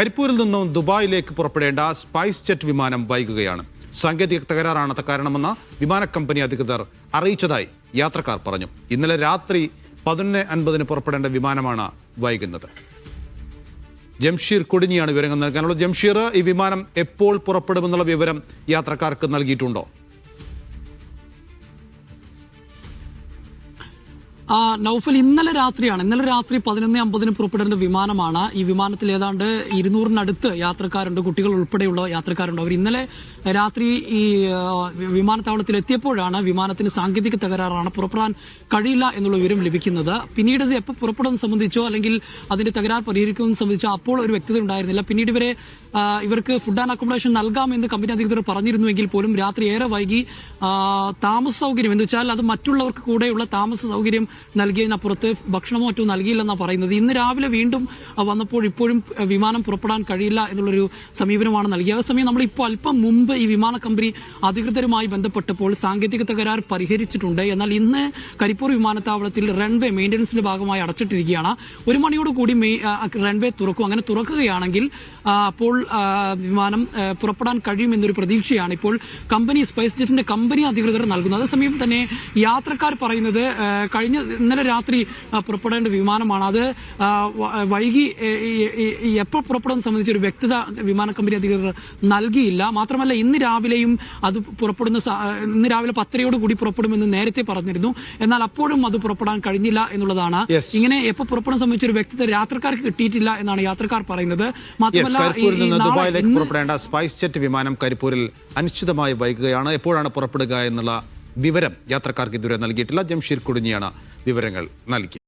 കരിപ്പൂരിൽ നിന്നും ദുബായിലേക്ക് പുറപ്പെടേണ്ട സ്പൈസ് ജെറ്റ് വിമാനം വൈകുകയാണ്. സാങ്കേതിക തകരാറാണ് കാരണമെന്ന് വിമാന കമ്പനി അധികൃതർ അറിയിച്ചതായി യാത്രക്കാർ പറഞ്ഞു. ഇന്നലെ രാത്രി 11:50 പുറപ്പെടേണ്ട വിമാനമാണ് വൈകുന്നത്. ജംഷീർ കൊടിഞ്ഞിയാണ് വിവരങ്ങൾ നൽകാനുള്ളത്. ജംഷീർ, ഈ വിമാനം എപ്പോൾ പുറപ്പെടുമെന്നുള്ള വിവരം യാത്രക്കാർക്ക് നൽകിയിട്ടുണ്ടോ? നൗഫൽ, ഇന്നലെ രാത്രി 11:50 പുറപ്പെടേണ്ട വിമാനമാണ്. ഈ വിമാനത്തിൽ ഏതാണ്ട് 200-നടുത്ത് യാത്രക്കാരുണ്ട്, കുട്ടികൾ ഉൾപ്പെടെയുള്ള യാത്രക്കാരുണ്ട്. അവർ ഇന്നലെ രാത്രി ഈ വിമാനത്താവളത്തിൽ എത്തിയപ്പോഴാണ് വിമാനത്തിന് സാങ്കേതിക തകരാറാണ്, പുറപ്പെടാൻ കഴിയില്ല എന്നുള്ള വിവരം ലഭിക്കുന്നത്. പിന്നീട് ഇത് എപ്പോൾ പുറപ്പെടുന്നത് സംബന്ധിച്ചോ അല്ലെങ്കിൽ അതിന്റെ തകരാർ പരിഹരിക്കുന്നത് സംബന്ധിച്ചോ അപ്പോൾ ഒരു വ്യക്തത ഉണ്ടായിരുന്നില്ല. പിന്നീട് ഇവർക്ക് ഫുഡ് ആൻഡ് അക്കോമഡേഷൻ നൽകാമെന്ന് കമ്പനി അധികൃതർ പറഞ്ഞിരുന്നുവെങ്കിൽ പോലും രാത്രി ഏറെ വൈകി താമസ സൗകര്യം എന്ന് വെച്ചാൽ അത് മറ്റുള്ളവർക്ക് കൂടെയുള്ള താമസ സൗകര്യം നൽകിയതിനപ്പുറത്ത് ഭക്ഷണമോ മറ്റോ നൽകിയില്ലെന്നാണ് പറയുന്നത്. ഇന്ന് രാവിലെ വീണ്ടും വന്നപ്പോൾ ഇപ്പോഴും വിമാനം പുറപ്പെടാൻ കഴിയില്ല എന്നുള്ളൊരു സമീപനമാണ് നൽകിയത്. അതേസമയം നമ്മൾ ഇപ്പോൾ അല്പം മുമ്പ് ഈ വിമാന കമ്പനി അധികൃതരുമായി ബന്ധപ്പെട്ടപ്പോൾ സാങ്കേതിക തകരാർ പരിഹരിച്ചിട്ടുണ്ട്. എന്നാൽ ഇന്ന് കരിപ്പൂർ വിമാനത്താവളത്തിൽ റൺവേ മെയിൻ്റനൻസിന്റെ ഭാഗമായി അടച്ചിട്ടിരിക്കുകയാണ്. 1 മണിയോടുകൂടി റൺവേ തുറക്കും. അങ്ങനെ തുറക്കുകയാണെങ്കിൽ അപ്പോൾ വിമാനം പുറപ്പെടാൻ കഴിയുമെന്നൊരു പ്രതീക്ഷയാണ് ഇപ്പോൾ കമ്പനി സ്പൈസ് ജെറ്റിന്റെ കമ്പനി അധികൃതർ നൽകുന്നത്. അതേസമയം തന്നെ യാത്രക്കാർ പറയുന്നത് ഇന്നലെ രാത്രി പുറപ്പെടേണ്ട വിമാനമാണ്. അത് വൈകി എപ്പോൾ പുറപ്പെടുന്നത് സംബന്ധിച്ച് ഒരു വ്യക്തത വിമാന കമ്പനി അധികൃതർ നൽകിയില്ല. മാത്രമല്ല ഇന്ന് രാവിലെയും അത് ഇന്ന് രാവിലെ 10:00 പുറപ്പെടുമെന്ന് നേരത്തെ പറഞ്ഞിരുന്നു. എന്നാൽ അപ്പോഴും അത് പുറപ്പെടാൻ കഴിഞ്ഞില്ല എന്നുള്ളതാണ്. ഇങ്ങനെ എപ്പോൾ പുറപ്പെടുന്ന സംബന്ധിച്ച് ഒരു വ്യക്തത യാത്രക്കാർക്ക് കിട്ടിയിട്ടില്ല എന്നാണ് യാത്രക്കാർ പറയുന്നത്. മാത്രമല്ല ദുബായിലേക്ക് പുറപ്പെടേണ്ട സ്പൈസ് ജെറ്റ് വിമാനം കരിപ്പൂരിൽ അനിശ്ചിതമായി വൈകുകയാണ്. എപ്പോഴാണ് പുറപ്പെടുക എന്നുള്ള വിവരം യാത്രക്കാർക്ക് ഇതുവരെ നൽകിയിട്ടില്ല. ജംഷീർ കൊടിഞ്ഞിയാണ് വിവരങ്ങൾ നൽകി.